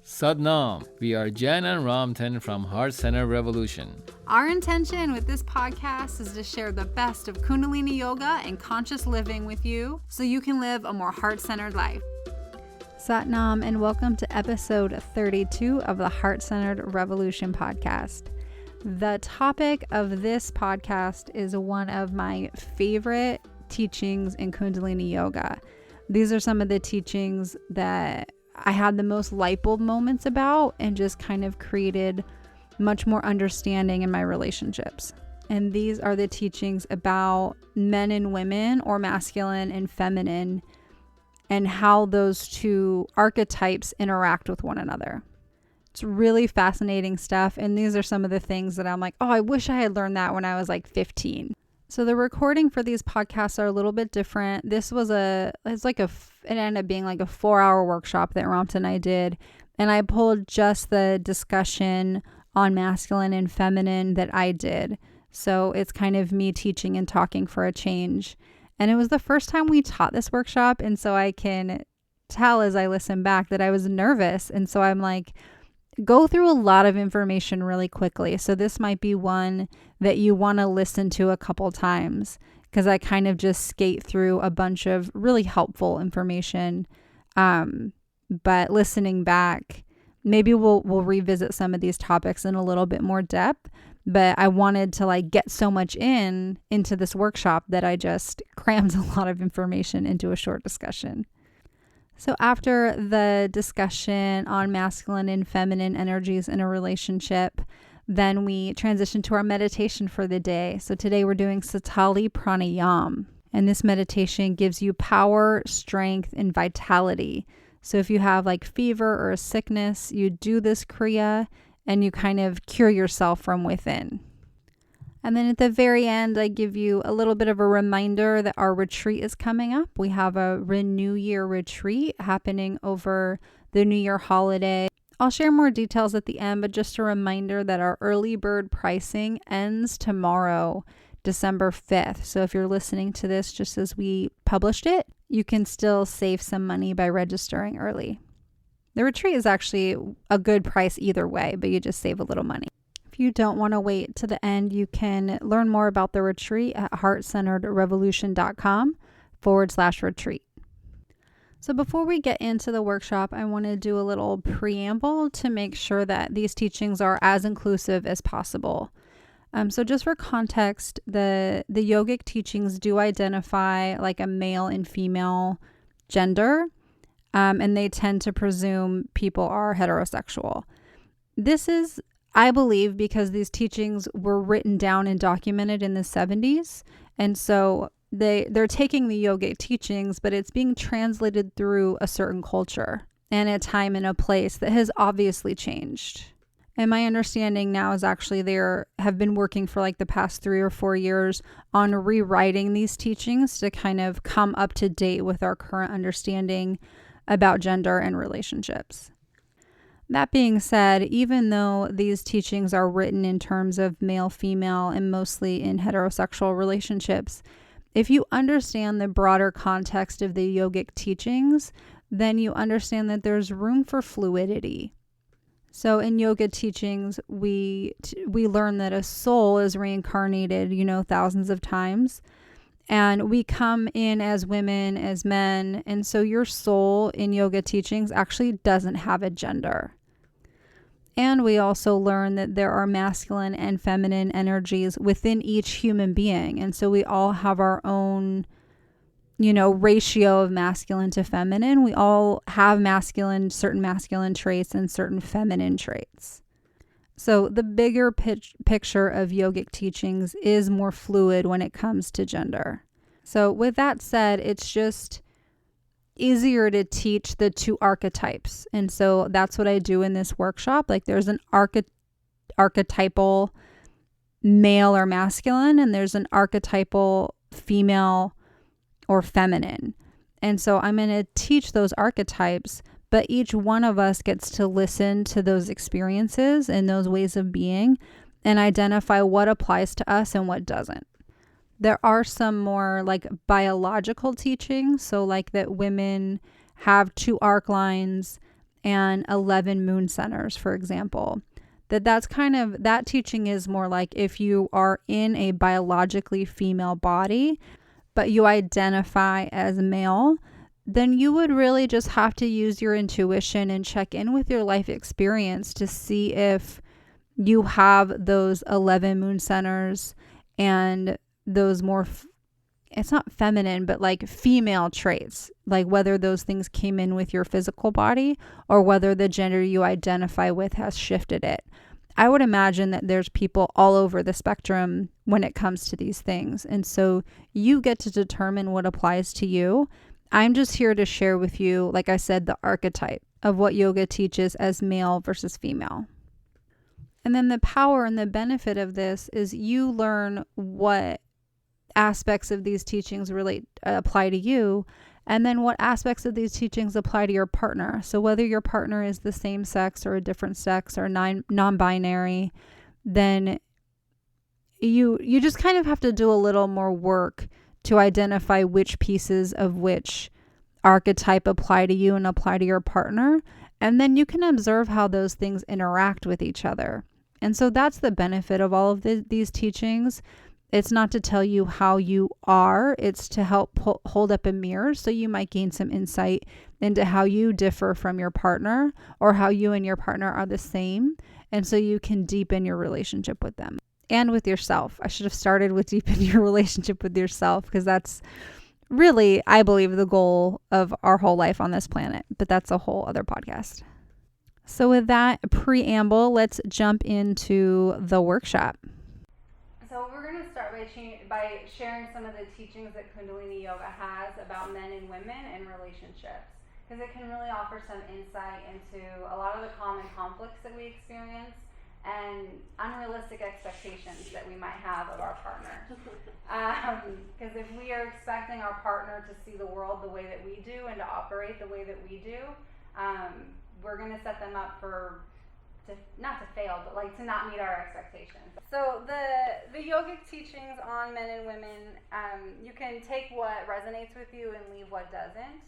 Sadnam, we are Jen and Ramtin from Heart Center Revolution. Our intention with this podcast is to share the best of Kundalini Yoga and conscious living with you so you can live a more heart-centered life. Satnam, and welcome to episode 32 of the Heart Centered Revolution podcast. The topic of this podcast is one of my favorite teachings in Kundalini Yoga. These are some of the teachings that I had the most light bulb moments about and just kind of created much more understanding in my relationships. And these are the teachings about men and women, or masculine and feminine, and how those two archetypes interact with one another. It's really fascinating stuff. And these are some of the things that I'm like, oh, I wish I had learned that when I was like 15. So the recording for these podcasts are a little bit different. This was it ended up being like a 4-hour workshop that Ramtin and I did. And I pulled just the discussion on masculine and feminine that I did. So it's kind of me teaching and talking for a change. And it was the first time we taught this workshop. And so I can tell as I listen back that I was nervous. And so I'm like, go through a lot of information really quickly. So this might be one that you want to listen to a couple times, because I kind of just skate through a bunch of really helpful information. But listening back, maybe we'll revisit some of these topics in a little bit more depth. But I wanted to get so much into this workshop that I just crammed a lot of information into a short discussion. So after the discussion on masculine and feminine energies in a relationship, then we transition to our meditation for the day. So today we're doing Satali Pranayam. And this meditation gives you power, strength, and vitality. So if you have fever or a sickness, you do this Kriya and you kind of cure yourself from within. And then at the very end, I give you a little bit of a reminder that our retreat is coming up. We have a Renew Year retreat happening over the New Year holiday. I'll share more details at the end, but just a reminder that our early bird pricing ends tomorrow, December 5th. So if you're listening to this just as we published it, you can still save some money by registering early. The retreat is actually a good price either way, but you just save a little money. If you don't want to wait to the end, you can learn more about the retreat at heartcenteredrevolution.com/retreat. So before we get into the workshop, I want to do a little preamble to make sure that these teachings are as inclusive as possible. So just for context, the yogic teachings do identify a male and female gender, and they tend to presume people are heterosexual. This is, I believe, because these teachings were written down and documented in the 70s. And so they're taking the yogic teachings, but it's being translated through a certain culture and a time and a place that has obviously changed. And my understanding now is actually they have been working for the past 3 or 4 years on rewriting these teachings to kind of come up to date with our current understanding about gender and relationships. That being said, even though these teachings are written in terms of male, female, and mostly in heterosexual relationships, if you understand the broader context of the yogic teachings, then you understand that there's room for fluidity. So in yoga teachings, we learn that a soul is reincarnated, thousands of times. And we come in as women, as men. And so your soul in yoga teachings actually doesn't have a gender. And we also learn that there are masculine and feminine energies within each human being. And so we all have our own, ratio of masculine to feminine. We all have certain masculine traits and certain feminine traits. So the bigger picture of yogic teachings is more fluid when it comes to gender. So with that said, it's just easier to teach the two archetypes. And so that's what I do in this workshop. There's an archetypal male or masculine, and there's an archetypal female or feminine. And so I'm going to teach those archetypes, but each one of us gets to listen to those experiences and those ways of being and identify what applies to us and what doesn't. There are some more biological teachings, so that women have 2 arc lines and 11 moon centers, for example. That's kind of, that teaching is more like if you are in a biologically female body, but you identify as male, then you would really just have to use your intuition and check in with your life experience to see if you have those 11 moon centers and those more, it's not feminine, but like female traits, like whether those things came in with your physical body or whether the gender you identify with has shifted it. I would imagine that there's people all over the spectrum when it comes to these things. And so you get to determine what applies to you. I'm just here to share with you, like I said, the archetype of what yoga teaches as male versus female. And then the power and the benefit of this is you learn what aspects of these teachings apply to you, and then what aspects of these teachings apply to your partner. So whether your partner is the same sex or a different sex or non-binary, then you just kind of have to do a little more work to identify which pieces of which archetype apply to you and apply to your partner. And then you can observe how those things interact with each other. And so that's the benefit of all of these teachings. It's not to tell you how you are, it's to help hold up a mirror so you might gain some insight into how you differ from your partner or how you and your partner are the same. And so you can deepen your relationship with them and with yourself. I should have started with deepen your relationship with yourself because that's really, I believe, the goal of our whole life on this planet. But that's a whole other podcast. So with that preamble, let's jump into the workshop. So we're going to start by sharing some of the teachings that Kundalini Yoga has about men and women and relationships, because it can really offer some insight into a lot of the common conflicts that we experience and unrealistic expectations that we might have of our partner. Because if we are expecting our partner to see the world the way that we do and to operate the way that we do, we're going to set them up not to fail, but like to not meet our expectations. So the yogic teachings on men and women, you can take what resonates with you and leave what doesn't.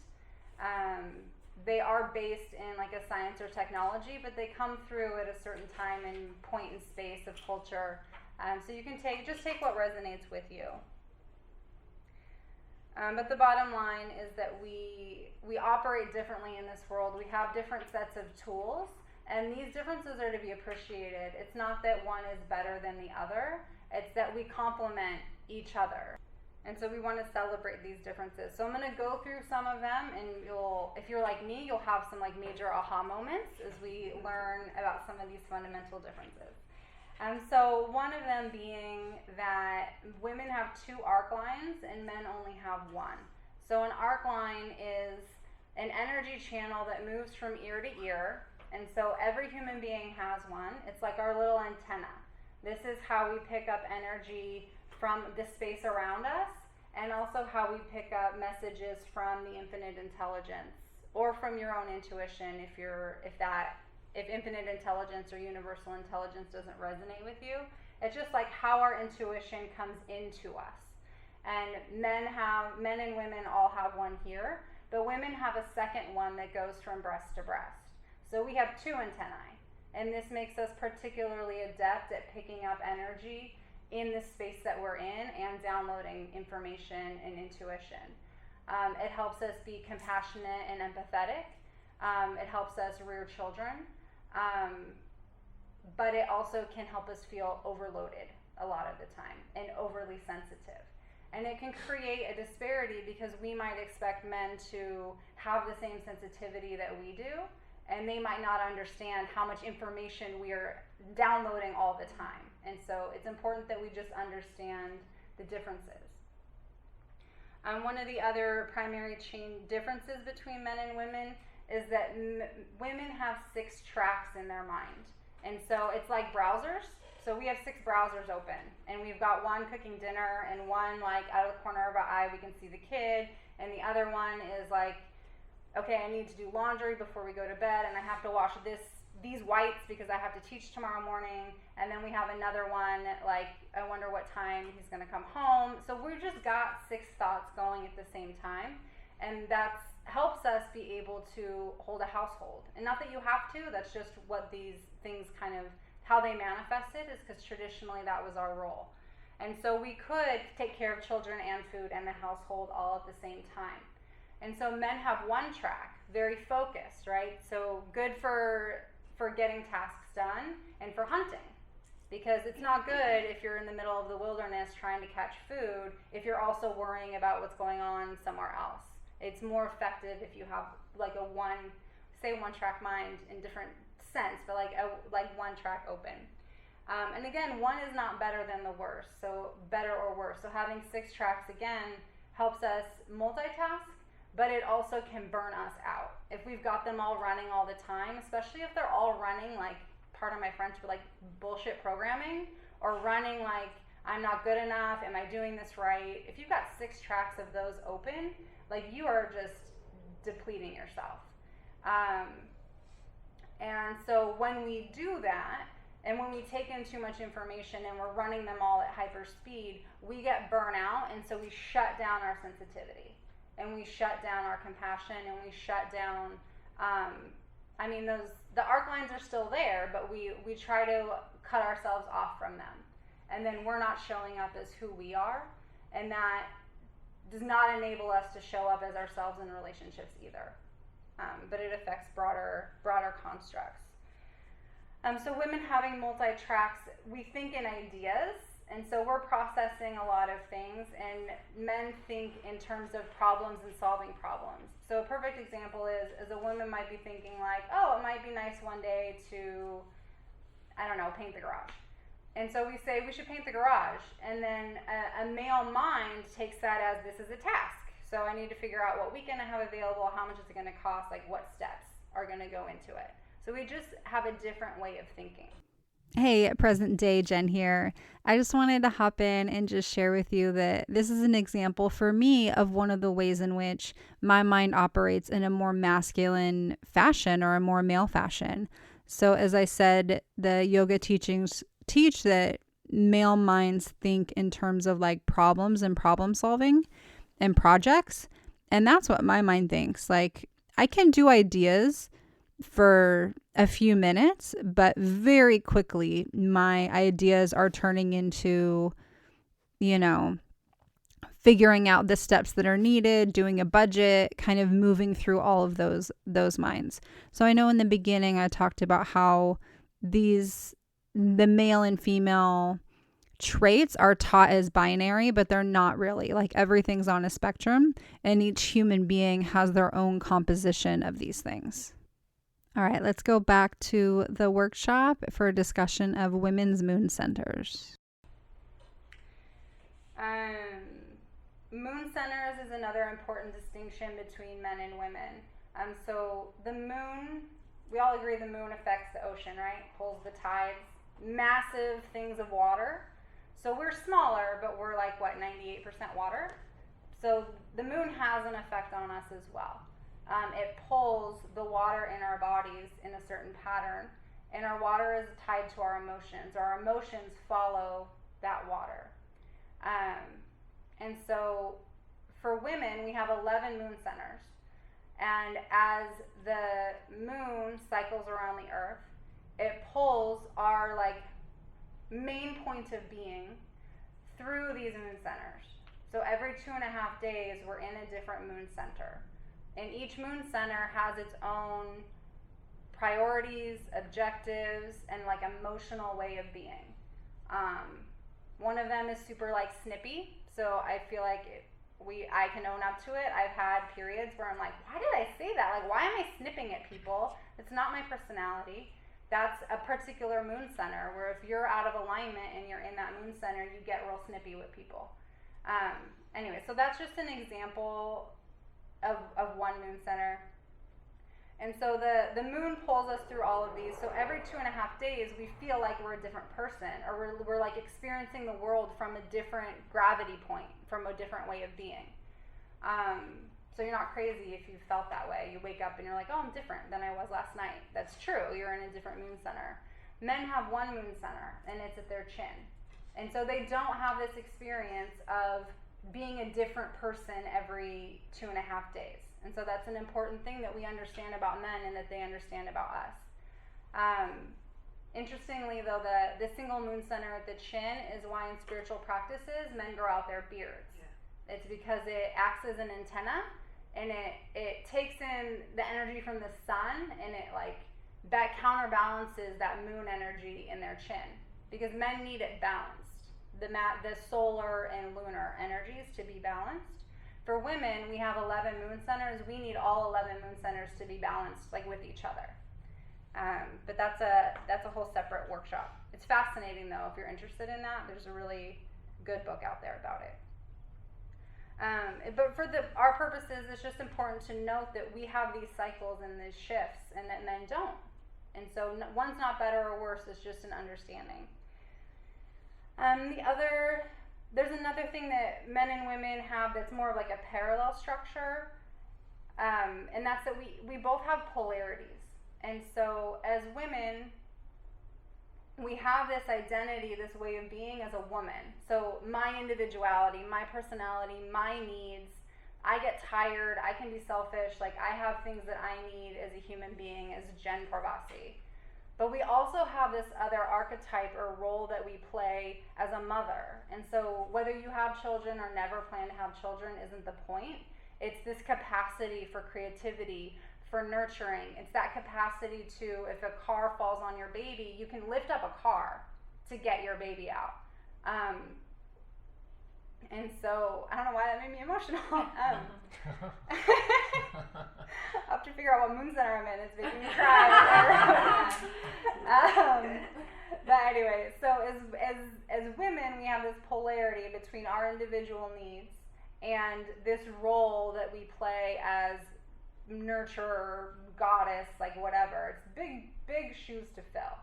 They are based in like a science or technology, but they come through at a certain time and point in space of culture. So you can take what resonates with you. But the bottom line is that we operate differently in this world. We have different sets of tools. And these differences are to be appreciated. It's not that one is better than the other. It's that we complement each other. And so we want to celebrate these differences. So I'm going to go through some of them, and if you're like me, you'll have some like major aha moments as we learn about some of these fundamental differences. So one of them being that women have 2 arc lines and men only have 1. So an arc line is an energy channel that moves from ear to ear. And so every human being has one. It's like our little antenna. This is how we pick up energy from the space around us, and also how we pick up messages from the infinite intelligence or from your own intuition if infinite intelligence or universal intelligence doesn't resonate with you. It's just like how our intuition comes into us. And men and women all have one here, but women have a second one that goes from breast to breast. So we have 2 antennae, and this makes us particularly adept at picking up energy in the space that we're in and downloading information and intuition. It helps us be compassionate and empathetic. It helps us rear children, but it also can help us feel overloaded a lot of the time and overly sensitive. And it can create a disparity because we might expect men to have the same sensitivity that we do, and they might not understand how much information we are downloading all the time. And so it's important that we just understand the differences. One of the other primary differences between men and women is that women have 6 tracks in their mind. And so it's like browsers. So we have 6 browsers open, and we've got one cooking dinner, and one like out of the corner of our eye we can see the kid, and the other one is like, okay, I need to do laundry before we go to bed, and I have to wash these whites because I have to teach tomorrow morning. And then we have another one like, I wonder what time he's going to come home. So we've just got 6 thoughts going at the same time, and that's helps us be able to hold a household. And not that you have to, that's just what these things kind of, how they manifested, is because traditionally that was our role. And so we could take care of children and food and the household all at the same time. And so men have one track, very focused, right? So good for getting tasks done and for hunting. Because it's not good if you're in the middle of the wilderness trying to catch food if you're also worrying about what's going on somewhere else. It's more effective if you have like a one track mind in different sense, but like one track open. And again, one is not better than the worst, so better or worse. So having 6 tracks again helps us multitask, but it also can burn us out. If we've got them all running all the time, especially if they're all running like, pardon my French, but like bullshit programming, or running like, I'm not good enough, am I doing this right? If you've got 6 tracks of those open, like you are just depleting yourself. And so when we do that, and when we take in too much information and we're running them all at hyper speed, we get burnout, and so we shut down our sensitivity, and we shut down our compassion, and we shut down, the arc lines are still there, but we try to cut ourselves off from them. And then we're not showing up as who we are, and that does not enable us to show up as ourselves in relationships either. But it affects broader constructs. So women having multi-tracks, we think in ideas, and so we're processing a lot of things, and men think in terms of problems and solving problems. So a perfect example is a woman might be thinking like, oh, it might be nice one day to, I don't know, paint the garage. And so we say we should paint the garage, and then a male mind takes that as this is a task. So I need to figure out what weekend I have available, how much is it going to cost, like what steps are going to go into it. So we just have a different way of thinking. Hey, present day Jen here. I just wanted to hop in and just share with you that this is an example for me of one of the ways in which my mind operates in a more masculine fashion or a more male fashion. So as I said, the yoga teachings teach that male minds think in terms of like problems and problem solving and projects. And that's what my mind thinks. Like I can do ideas for a few minutes, but very quickly my ideas are turning into, figuring out the steps that are needed, doing a budget, kind of moving through all of those minds. So I know in the beginning I talked about how the male and female traits are taught as binary, but they're not really. Like everything's on a spectrum, and each human being has their own composition of these things. All right, let's go back to the workshop for a discussion of women's moon centers. Moon centers is another important distinction between men and women. So the moon, we all agree the moon affects the ocean, right? Pulls the tides, massive things of water. So we're smaller, but we're like, 98% water? So the moon has an effect on us as well. It pulls the water in our bodies in a certain pattern, and our water is tied to our emotions. Our emotions follow that water. And so for women, we have 11 moon centers. And as the moon cycles around the earth, it pulls our main point of being through these moon centers. So every 2.5 days, we're in a different moon center. And each moon center has its own priorities, objectives, and emotional way of being. One of them is super snippy. So I feel like I can own up to it. I've had periods where I'm like, why did I say that? Why am I snipping at people? It's not my personality. That's a particular moon center where if you're out of alignment and you're in that moon center, you get real snippy with people. Anyway, so that's just an example of one moon center. And so the moon pulls us through all of these. So every 2.5 days, we feel like we're a different person, or we're experiencing the world from a different gravity point, from a different way of being. So you're not crazy if you felt that way. You wake up and you're like, oh, I'm different than I was last night. That's true. You're in a different moon center. Men have one moon center, and it's at their chin. And so they don't have this experience of being a different person every 2.5 days. And so that's an important thing that we understand about men and that they understand about us. Interestingly, though, the single moon center at the chin is why in spiritual practices men grow out their beards. Yeah. It's because it acts as an antenna, and it takes in the energy from the sun, and it that counterbalances that moon energy in their chin, because men need it balanced. The solar and lunar energies to be balanced. For women, we have 11 moon centers. We need all 11 moon centers to be balanced, with each other. But that's a whole separate workshop. It's fascinating, though, if you're interested in that. There's a really good book out there about it. But for our purposes, it's just important to note that we have these cycles and these shifts, and that men don't. And so one's not better or worse. It's just an understanding. There's another thing that men and women have that's more of a parallel structure, and that's that we both have polarities. And so as women, we have this identity, this way of being as a woman. So my individuality, my personality, my needs, I get tired, I can be selfish, I have things that I need as a human being, as Jen Parvasi. But we also have this other archetype or role that we play as a mother. And so whether you have children or never plan to have children isn't the point. It's this capacity for creativity, for nurturing. It's that capacity to, if a car falls on your baby, you can lift up a car to get your baby out. And so, I don't know why that made me emotional. I'll have to figure out what moon center I'm in. It's making me cry. But anyway, so as women, we have this polarity between our individual needs and this role that we play as nurturer, goddess, whatever. It's big shoes to fill.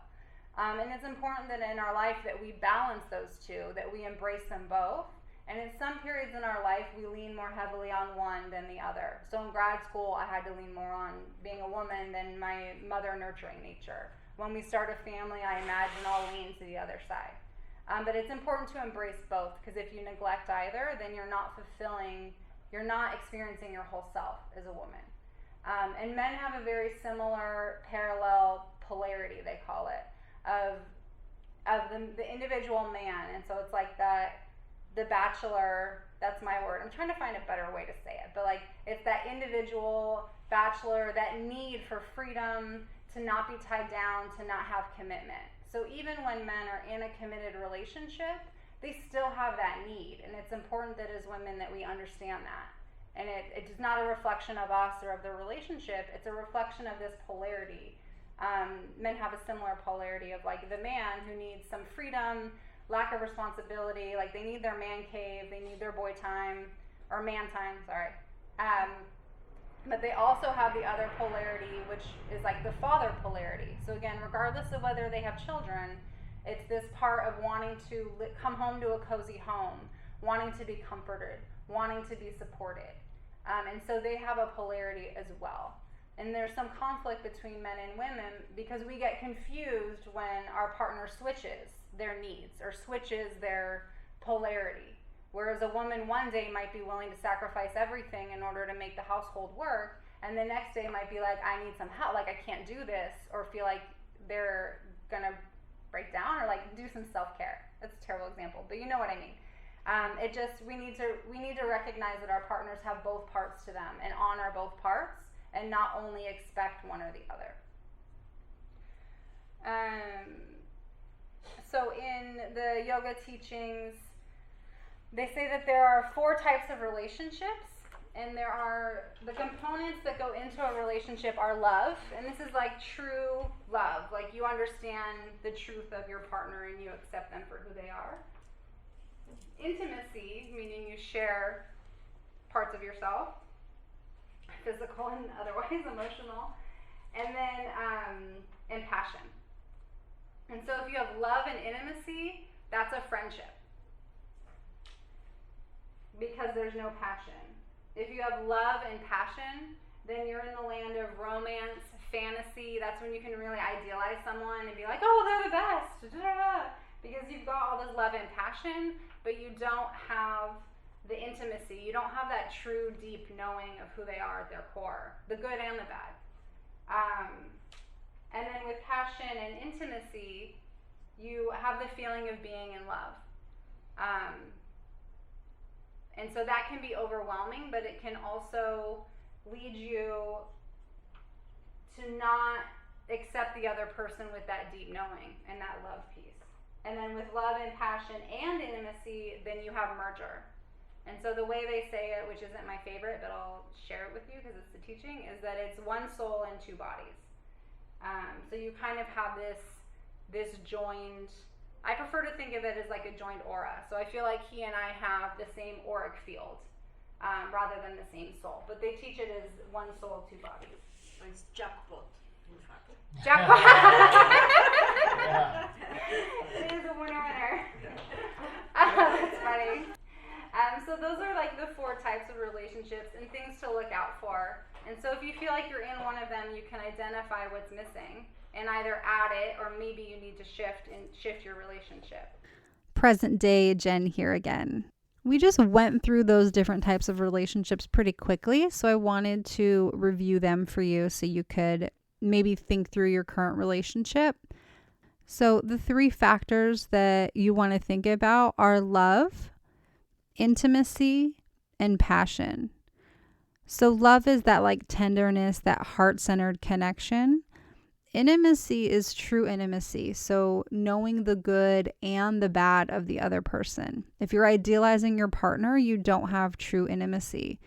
And it's important that in our life that we balance those two, that we embrace them both. And in some periods in our life, we lean more heavily on one than the other. So in grad school, I had to lean more on being a woman than my mother nurturing nature. When we start a family, I imagine I'll lean to the other side. But it's important to embrace both, because if you neglect either, then you're not experiencing your whole self as a woman. And men have a very similar parallel polarity, they call it, of the individual man. And so it's the bachelor, that's my word. I'm trying to find a better way to say it, but it's that individual bachelor, that need for freedom, to not be tied down, to not have commitment. So even when men are in a committed relationship, they still have that need. And it's important that as women that we understand that. And it is not a reflection of us or of the relationship, it's a reflection of this polarity. Men have a similar polarity of the man who needs some freedom, lack of responsibility, they need their man cave, they need their boy time, or man time, sorry. But they also have the other polarity, which is the father polarity. So again, regardless of whether they have children, it's this part of wanting to come home to a cozy home, wanting to be comforted, wanting to be supported. And so they have a polarity as well. And there's some conflict between men and women because we get confused when our partner switches their needs or switches their polarity. Whereas a woman one day might be willing to sacrifice everything in order to make the household work, and the next day might be I need some help, I can't do this, or feel they're gonna break down, or do some self-care. That's a terrible example, but you know what I mean. We need to recognize that our partners have both parts to them and honor both parts, and not only expect one or the other. So in the yoga teachings, they say that there are 4 types of relationships, and there are the components that go into a relationship are love, and this is true love, you understand the truth of your partner and you accept them for who they are. Intimacy, meaning you share parts of yourself, physical and otherwise, emotional, and then and passion. And so if you have love and intimacy, that's a friendship, because there's no passion. If you have love and passion, then you're in the land of romance, fantasy. That's when you can really idealize someone and be oh, they're the best, because you've got all this love and passion, but you don't have the intimacy. You don't have that true, deep knowing of who they are at their core, the good and the bad. And then with passion and intimacy, you have the feeling of being in love. And so that can be overwhelming, but it can also lead you to not accept the other person with that deep knowing and that love piece. And then with love and passion and intimacy, then you have merger. And so the way they say it, which isn't my favorite, but I'll share it with you because it's the teaching, is that it's one soul and two bodies. So you kind of have this joined, I prefer to think of it as like a joined aura. So I feel like he and I have the same auric field rather than the same soul. But they teach it as one soul, two bodies. So it's jackpot, in fact. Jackpot! It is a winner. That's funny. So those are like the 4 types of relationships and things to look out for. And so if you feel like you're in one of them, you can identify what's missing and either add it or maybe you need to shift your relationship. Present day Jen here again. We just went through those different types of relationships pretty quickly, so I wanted to review them for you so you could maybe think through your current relationship. So the 3 factors that you want to think about are love, intimacy, and passion. So love is that like tenderness, that heart-centered connection. Intimacy is true intimacy. So knowing the good and the bad of the other person. If you're idealizing your partner, you don't have true intimacy.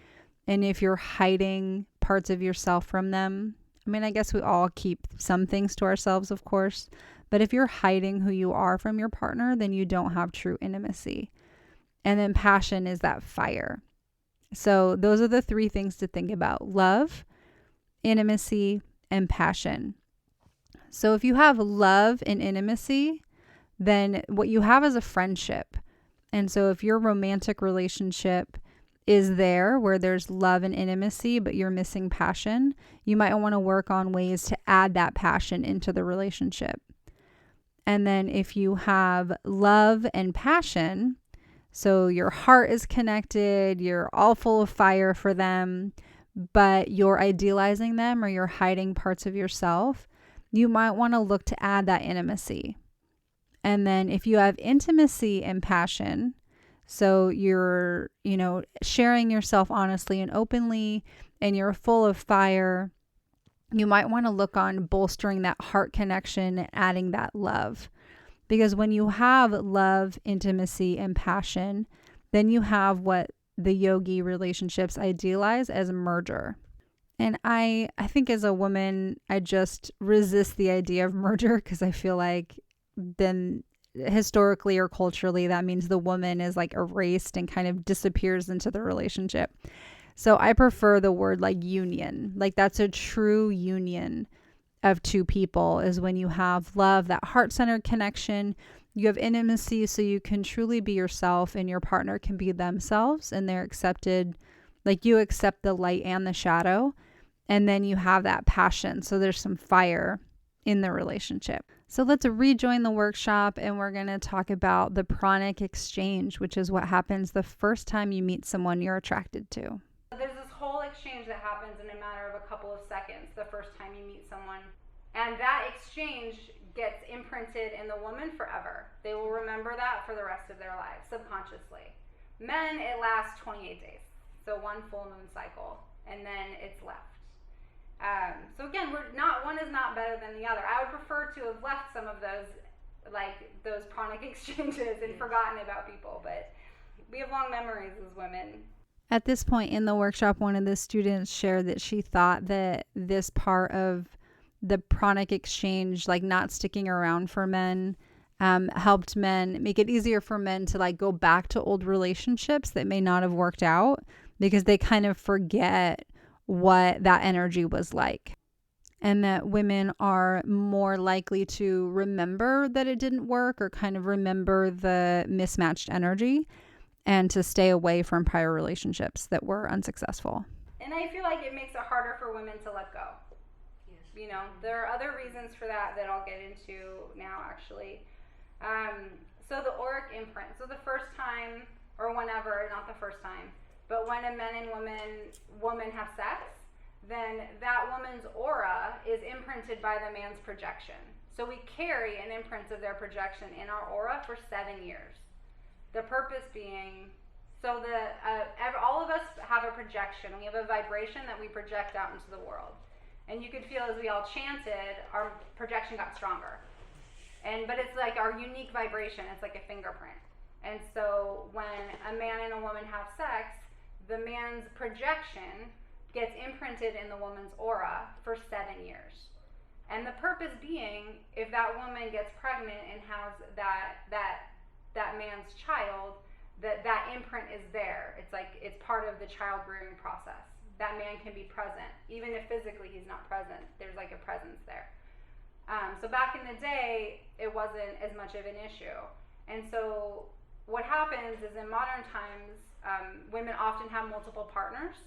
And if you're hiding parts of yourself from them, I mean, I guess we all keep some things to ourselves, of course. But if you're hiding who you are from your partner, then you don't have true intimacy. And then passion is that fire. So those are the 3 things to think about: love, intimacy, and passion. So if you have love and intimacy, then what you have is a friendship. And so if your romantic relationship is there where there's love and intimacy, but you're missing passion, you might want to work on ways to add that passion into the relationship. And then if you have love and passion, so your heart is connected, you're all full of fire for them, but you're idealizing them or you're hiding parts of yourself, you might want to look to add that intimacy. And then if you have intimacy and passion, so you're, sharing yourself honestly and openly, and you're full of fire, you might want to look on bolstering that heart connection and adding that love. Because when you have love, intimacy, and passion, then you have what the yogi relationships idealize as merger. And I think as a woman, I just resist the idea of merger because I feel like then historically or culturally, that means the woman is like erased and kind of disappears into the relationship. So I prefer the word like union. Like that's a true union of 2 people is when you have love, that heart-centered connection, you have intimacy so you can truly be yourself and your partner can be themselves and they're accepted, like you accept the light and the shadow, and then you have that passion. So there's some fire in the relationship. So let's rejoin the workshop and we're going to talk about the pranic exchange, which is what happens the first time you meet someone you're attracted to. There's this whole exchange that happens in a matter of a couple of seconds the first time you meet someone. And that exchange gets imprinted in the woman forever. They will remember that for the rest of their lives, subconsciously. Men, it lasts 28 days. So 1 full moon cycle, and then it's left. So again, one is not better than the other. I would prefer to have left some of those pranic exchanges and forgotten about people, but we have long memories as women. At this point in the workshop, one of the students shared that she thought that this part of the pranic exchange, like not sticking around for men, helped men, make it easier for men to like go back to old relationships that may not have worked out because they kind of forget what that energy was like. And that women are more likely to remember that it didn't work or kind of remember the mismatched energy and to stay away from prior relationships that were unsuccessful. And I feel like it makes it harder for women to let go. Yes. There are other reasons for that I'll get into now, actually. So the auric imprint. So the first time or whenever, not the first time, but when a man and woman have sex, then that woman's aura is imprinted by the man's projection. So we carry an imprint of their projection in our aura for 7 years. The purpose being, so all of us have a projection. We have a vibration that we project out into the world. And you could feel as we all chanted, our projection got stronger. But it's like our unique vibration. It's like a fingerprint. And so when a man and a woman have sex, the man's projection gets imprinted in the woman's aura for 7 years. And the purpose being, if that woman gets pregnant and has that man's child, that imprint is there. It's like it's part of the child rearing process. That man can be present, even if physically he's not present. There's like a presence there. So back in the day, it wasn't as much of an issue. And so what happens is in modern times, women often have multiple partners.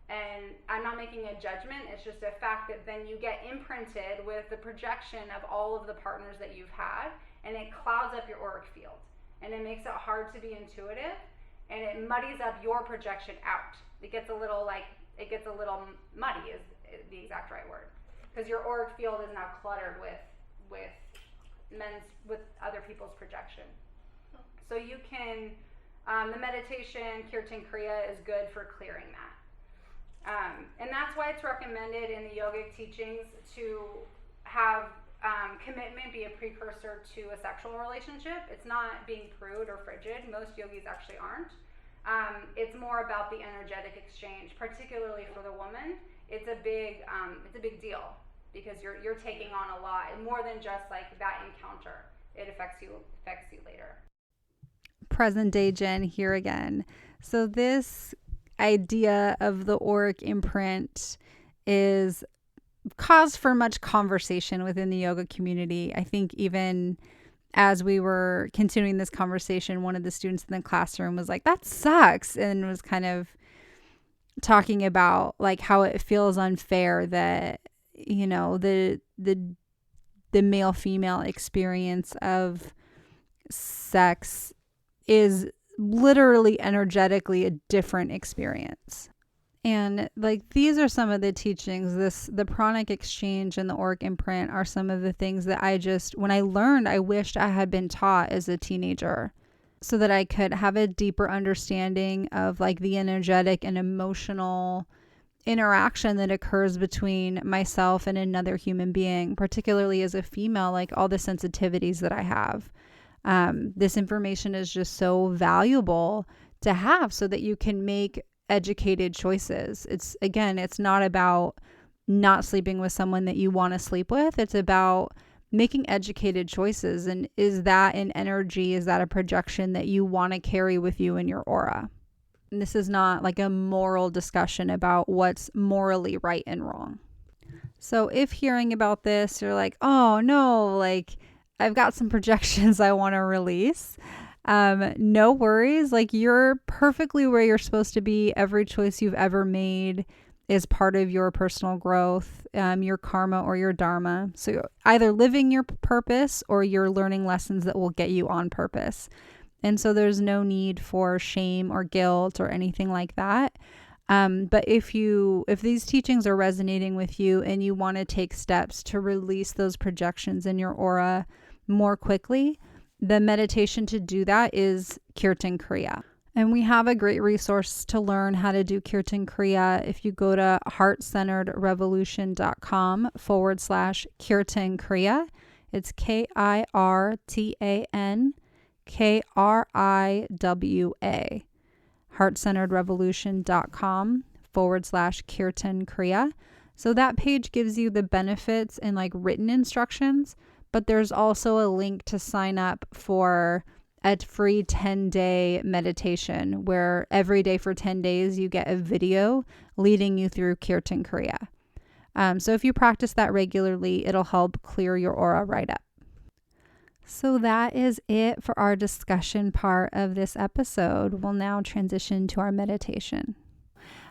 And I'm not making a judgment. It's just a fact that then you get imprinted with the projection of all of the partners that you've had, and it clouds up your auric field. And it makes it hard to be intuitive, and it muddies up your projection out. It gets a little muddy is the exact right word, because your auric field is now cluttered with other people's projection. So you can, the meditation Kirtan Kriya is good for clearing that. And that's why it's recommended in the yogic teachings to have commitment be a precursor to a sexual relationship. It's not being prude or frigid. Most yogis actually aren't. It's more about the energetic exchange, particularly for the woman. It's a big deal because you're taking on a lot, more than just like that encounter. It affects you later. Present day Jen here again. So this idea of the auric imprint is cause for much conversation within the yoga community. I think even as we were continuing this conversation, one of the students in the classroom was like, that sucks, and was kind of talking about like how it feels unfair that, you know, the male female experience of sex is literally energetically a different experience. And like these are some of the teachings, the pranic exchange and the auric imprint are some of the things that when I learned, I wished I had been taught as a teenager, so that I could have a deeper understanding of like the energetic and emotional interaction that occurs between myself and another human being, particularly as a female, like all the sensitivities that I have. This information is just so valuable to have so that you can make educated choices. It's not about not sleeping with someone that you want to sleep with. It's about making educated choices. And is that an energy? Is that a projection that you want to carry with you in your aura? And this is not like a moral discussion about what's morally right and wrong. So if hearing about this, you're like, oh no, like I've got some projections I want to release. No worries. Like you're perfectly where you're supposed to be. Every choice you've ever made is part of your personal growth, your karma or your dharma. So you're either living your purpose or you're learning lessons that will get you on purpose. And so there's no need for shame or guilt or anything like that. But if these teachings are resonating with you and you want to take steps to release those projections in your aura more quickly, the meditation to do that is Kirtan Kriya. And we have a great resource to learn how to do Kirtan Kriya. If you go to heartcenteredrevolution.com/Kirtan Kriya, it's KirtanKriwa. heartcenteredrevolution.com/Kirtan Kriya. So that page gives you the benefits and like written instructions, but there's also a link to sign up for a free 10-day meditation where every day for 10 days you get a video leading you through Kirtan Kriya. So if you practice that regularly, it'll help clear your aura right up. So that is it for our discussion part of this episode. We'll now transition to our meditation.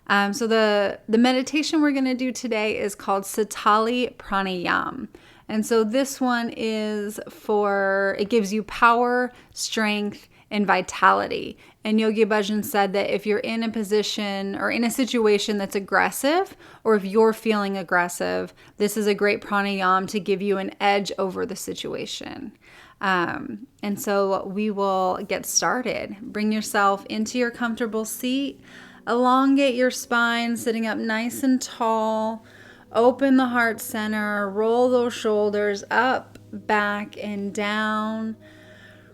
So the meditation we're going to do today is called Sitali Pranayam. And so this one is it gives you power, strength, and vitality. And Yogi Bhajan said that if you're in a position or in a situation that's aggressive, or if you're feeling aggressive, this is a great pranayama to give you an edge over the situation. And so we will get started. Bring yourself into your comfortable seat. Elongate your spine, sitting up nice and tall. Open the heart center. Roll those shoulders up, back, and down.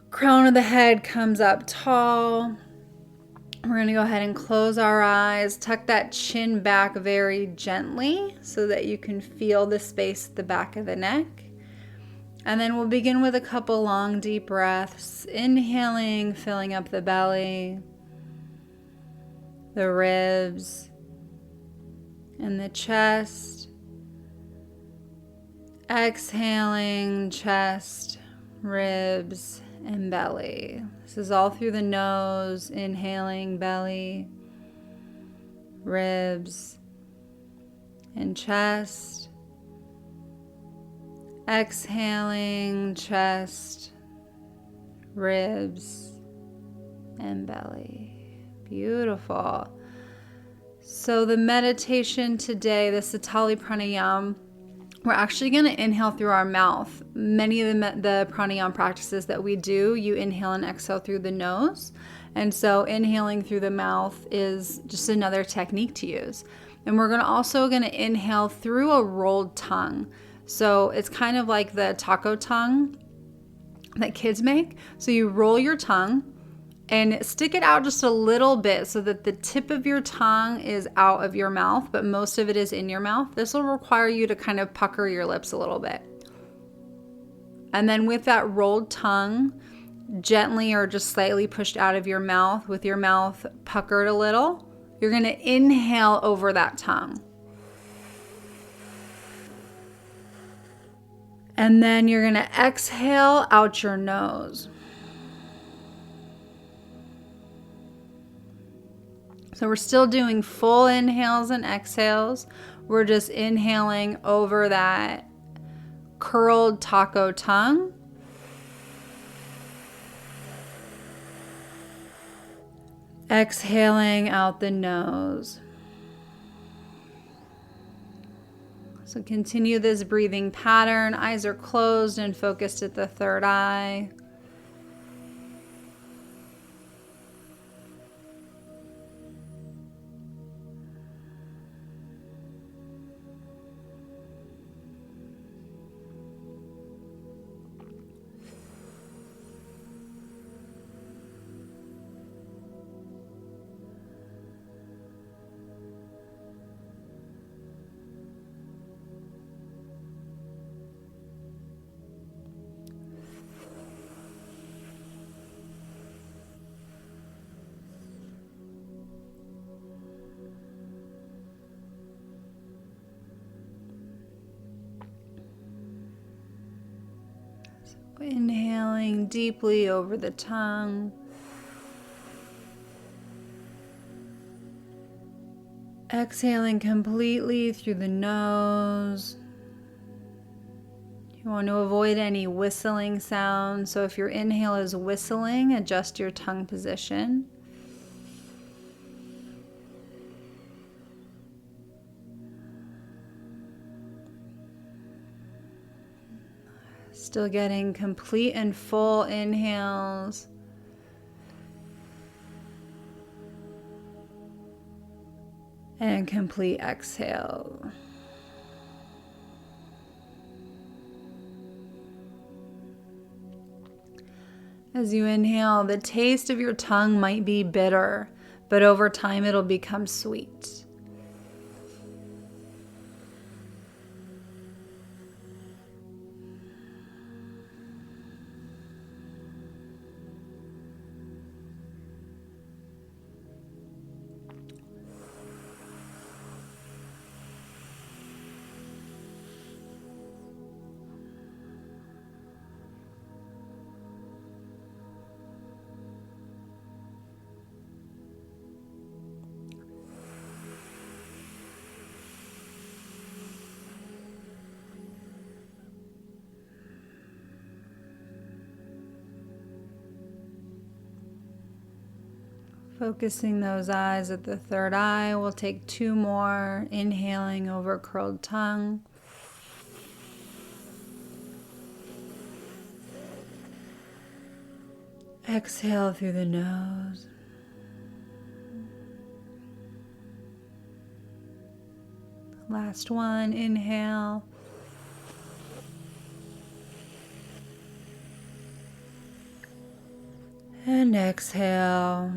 Crown of the head comes up tall. We're going to go ahead and close our eyes. Tuck that chin back very gently so that you can feel the space at the back of the neck. And then we'll begin with a couple long, deep breaths. Inhaling, filling up the belly, the ribs, and the chest. Exhaling, chest, ribs, and belly. This is all through the nose. Inhaling, belly, ribs, and chest. Exhaling, chest, ribs, and belly. Beautiful. So the meditation today, the Satali Pranayama, we're actually going to inhale through our mouth. Many of the pranayama practices that we do, you inhale and exhale through the nose. And so inhaling through the mouth is just another technique to use. And we're also going to inhale through a rolled tongue. So it's kind of like the taco tongue that kids make. So you roll your tongue and stick it out just a little bit so that the tip of your tongue is out of your mouth, but most of it is in your mouth. This will require you to kind of pucker your lips a little bit. And then with that rolled tongue, gently or just slightly pushed out of your mouth with your mouth puckered a little, you're going to inhale over that tongue. And then you're going to exhale out your nose. So we're still doing full inhales and exhales. We're just inhaling over that curled taco tongue. Exhaling out the nose. So continue this breathing pattern. Eyes are closed and focused at the third eye. Inhaling deeply over the tongue. Exhaling completely through the nose. You want to avoid any whistling sound. So if your inhale is whistling, adjust your tongue position. Still getting complete and full inhales. And complete exhale. As you inhale, the taste of your tongue might be bitter, but over time it'll become sweet. Focusing those eyes at the third eye, we'll take 2 more. Inhaling over curled tongue. Exhale through the nose. Last one, inhale. And exhale.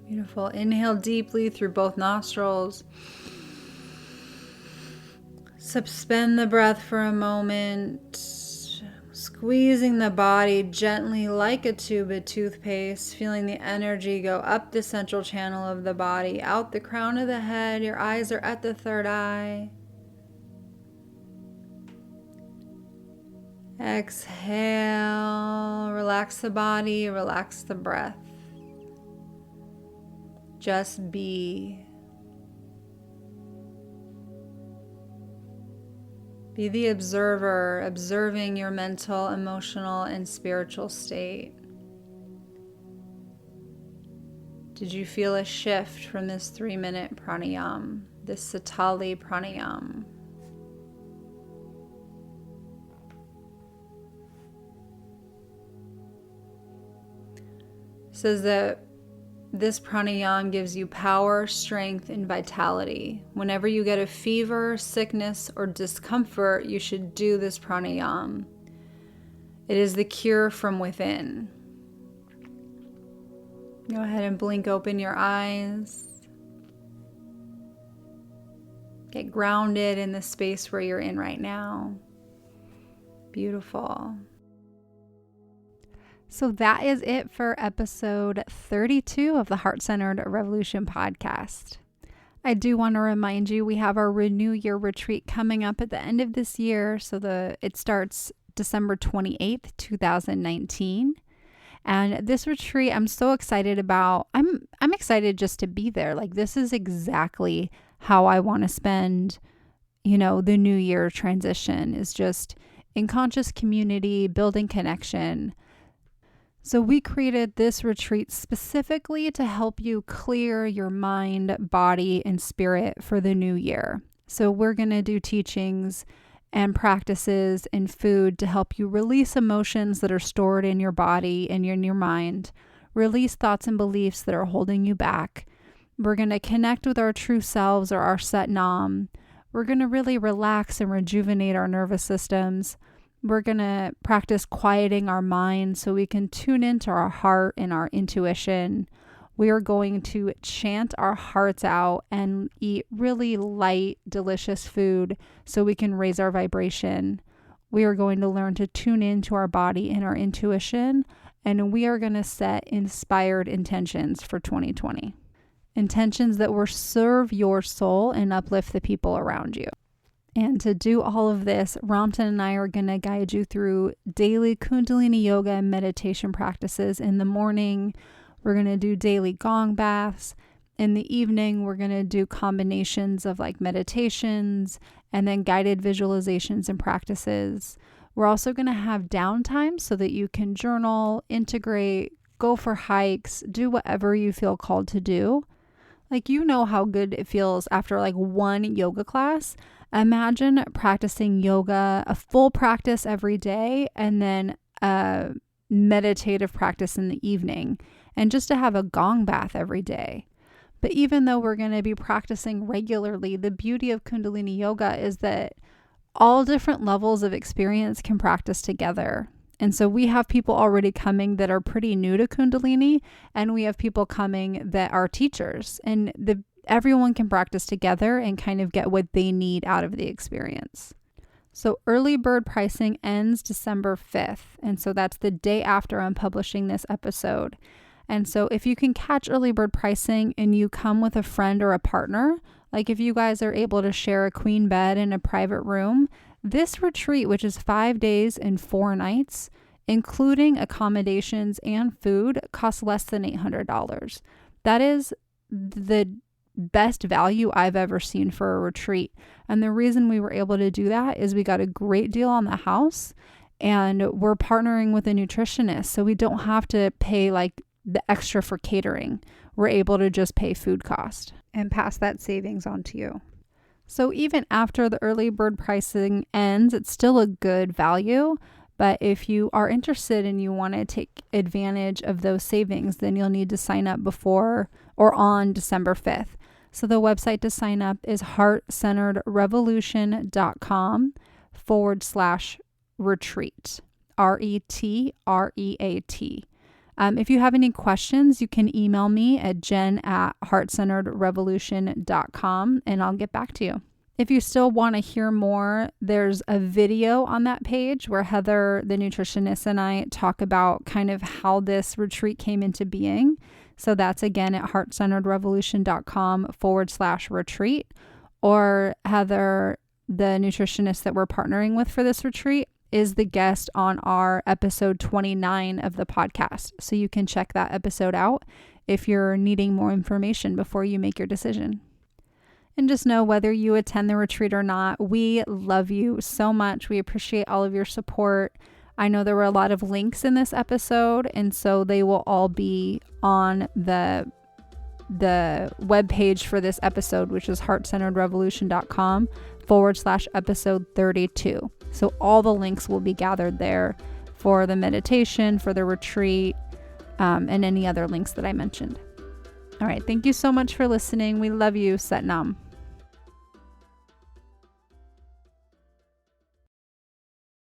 Beautiful. Inhale deeply through both nostrils. Suspend the breath for a moment. Squeezing the body gently like a tube of toothpaste, feeling the energy go up the central channel of the body, out the crown of the head. Your eyes are at the third eye. Exhale, relax the body, relax the breath. Just be. Be the observer, observing your mental, emotional, and spiritual state. Did you feel a shift from this 3-minute pranayama, this Satali pranayama? It says that this pranayama gives you power, strength, and vitality. Whenever you get a fever, sickness, or discomfort, you should do this pranayama. It is the cure from within. Go ahead and blink open your eyes. Get grounded in the space where you're in right now. Beautiful. So that is it for episode 32 of the Heart-Centered Revolution podcast. I do want to remind you we have our Renew Year retreat coming up at the end of this year. So it starts December 28th, 2019. And this retreat I'm so excited about. I'm excited just to be there. Like, this is exactly how I want to spend, the New Year transition, is just in conscious community, building connection. So we created this retreat specifically to help you clear your mind, body, and spirit for the new year. So we're going to do teachings and practices and food to help you release emotions that are stored in your body and in your mind, release thoughts and beliefs that are holding you back. We're going to connect with our true selves, or our Sat Nam. We're going to really relax and rejuvenate our nervous systems. We're going to practice quieting our mind so we can tune into our heart and our intuition. We are going to chant our hearts out and eat really light, delicious food so we can raise our vibration. We are going to learn to tune into our body and our intuition, and we are going to set inspired intentions for 2020. Intentions that will serve your soul and uplift the people around you. And to do all of this, Ramtin and I are going to guide you through daily Kundalini yoga and meditation practices in the morning. We're going to do daily gong baths. In the evening, we're going to do combinations of like meditations and then guided visualizations and practices. We're also going to have downtime so that you can journal, integrate, go for hikes, do whatever you feel called to do. Like, how good it feels after like one yoga class. Imagine practicing yoga, a full practice every day, and then a meditative practice in the evening, and just to have a gong bath every day. But even though we're going to be practicing regularly, the beauty of Kundalini yoga is that all different levels of experience can practice together. And so we have people already coming that are pretty new to Kundalini, and we have people coming that are teachers, and everyone can practice together and kind of get what they need out of the experience. So early bird pricing ends December 5th. And so that's the day after I'm publishing this episode. And so if you can catch early bird pricing and you come with a friend or a partner, like if you guys are able to share a queen bed in a private room, this retreat, which is 5 days and 4 nights, including accommodations and food, costs less than $800. That is the best value I've ever seen for a retreat. And the reason we were able to do that is we got a great deal on the house, And we're partnering with a nutritionist, so we don't have to pay like the extra for catering. We're able to just pay food cost and pass that savings on to you. So even after the early bird pricing ends, it's still a good value. But if you are interested and you want to take advantage of those savings, then you'll need to sign up before or on December 5th. So the website to sign up is heartcenteredrevolution.com/retreat. RETREAT. If you have any questions, you can email me at jen@heartcenteredrevolution.com and I'll get back to you. If you still want to hear more, there's a video on that page where Heather, the nutritionist, and I talk about kind of how this retreat came into being. So that's again at heartcenteredrevolution.com/retreat. Or Heather, the nutritionist that we're partnering with for this retreat, is the guest on our episode 29 of the podcast. So you can check that episode out if you're needing more information before you make your decision. And just know, whether you attend the retreat or not, we love you so much. We appreciate all of your support. I know there were a lot of links in this episode, and so they will all be on the webpage for this episode, which is heartcenteredrevolution.com/episode 32. So all the links will be gathered there for the meditation, for the retreat, and any other links that I mentioned. All right. Thank you so much for listening. We love you. Sat Nam.